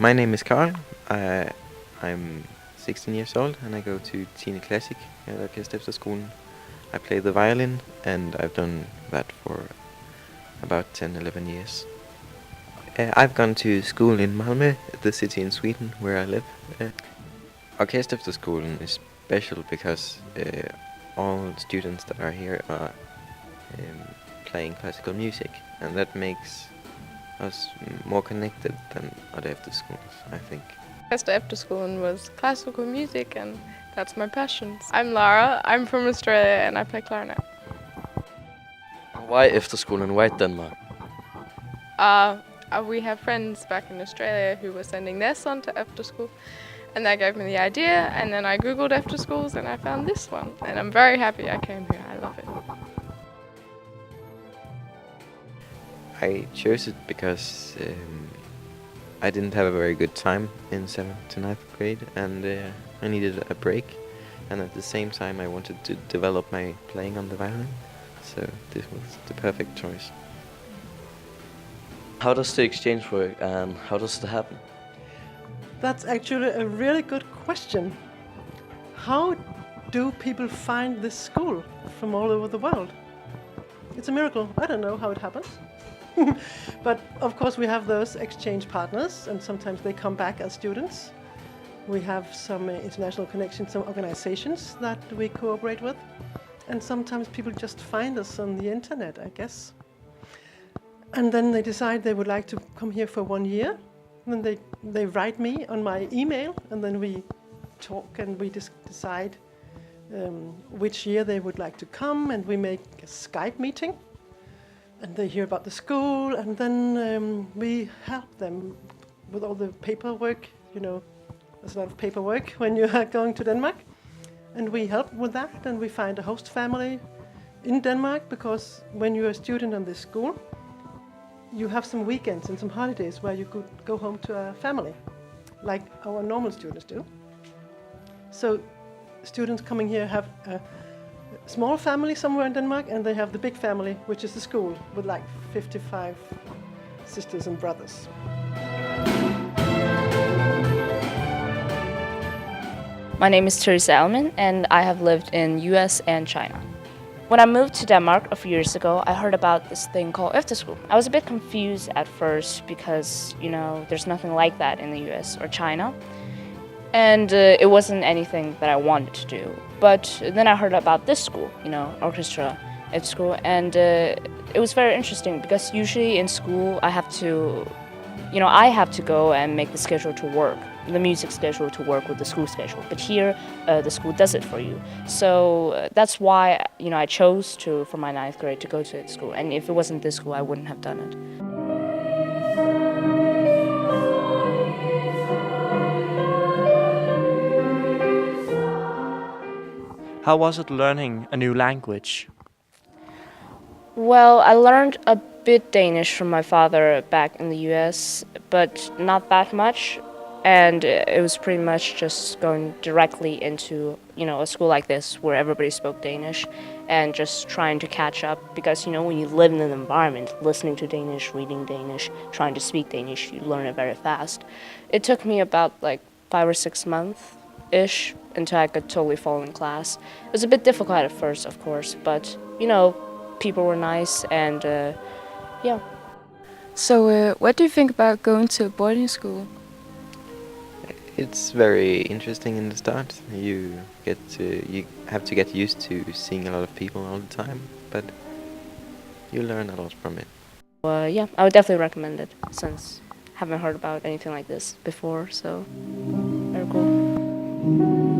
My name is Carl. I'm 16 years old and I go to 10. Classic at OrkesterEfterskolen. I play the violin and I've done that for about 10-11 years. I've gone to school in Malmö, the city in Sweden where I live. OrkesterEfterskolen is special because all students that are here are playing classical music, and that makes us more connected than other after schools, I think. OrkesterEfterskolen was classical music, and that's my passion. I'm Lara, I'm from Australia and I play clarinet. Why Efterskolen? Why Denmark? We have friends back in Australia who were sending their son to after school, and that gave me the idea, and then I googled after schools and I found this one, and I'm very happy I came here. I love it. I chose it because I didn't have a very good time in 7th to 9th grade, and I needed a break, and at the same time I wanted to develop my playing on the violin, so this was the perfect choice. How does the exchange work and how does it happen? That's actually a really good question. How do people find this school from all over the world? It's a miracle. I don't know how it happens. But of course we have those exchange partners, and sometimes they come back as students. We have some international connections, some organizations that we cooperate with. And sometimes people just find us on the internet, I guess. And then they decide they would like to come here for 1 year. And then they write me on my email, and then we talk and we decide which year they would like to come, and we make a Skype meeting. And they hear about the school, and then we help them with all the paperwork. You know, there's a lot of paperwork when you are going to Denmark. And we help with that, and we find a host family in Denmark, because when you're a student on this school, you have some weekends and some holidays where you could go home to a family, like our normal students do. So students coming here have a small family somewhere in Denmark, and they have the big family, which is the school, with like 55 sisters and brothers. My name is Teresa Elman, and I have lived in US and China. When I moved to Denmark a few years ago, I heard about this thing called Efterskole. I was a bit confused at first because, there's nothing like that in the US or China. And it wasn't anything that I wanted to do. But then I heard about this school, OrkesterEfterskolen, and it was very interesting because usually in school I have to go and make the schedule to work, the music schedule to work with the school schedule. But here, the school does it for you. So that's why, I chose for my 9th grade to go to that school. And if it wasn't this school, I wouldn't have done it. How was it learning a new language? Well, I learned a bit Danish from my father back in the US, but not that much. And it was pretty much just going directly into, a school like this where everybody spoke Danish, and just trying to catch up. Because, when you live in an environment, listening to Danish, reading Danish, trying to speak Danish, you learn it very fast. It took me about 5 or 6 months-ish until I could totally fall in class. It was a bit difficult at first, of course, but, people were nice, and yeah. So what do you think about going to a boarding school? It's very interesting in the start. You have to get used to seeing a lot of people all the time, but you learn a lot from it. Yeah, I would definitely recommend it, since I haven't heard about anything like this before, so very cool.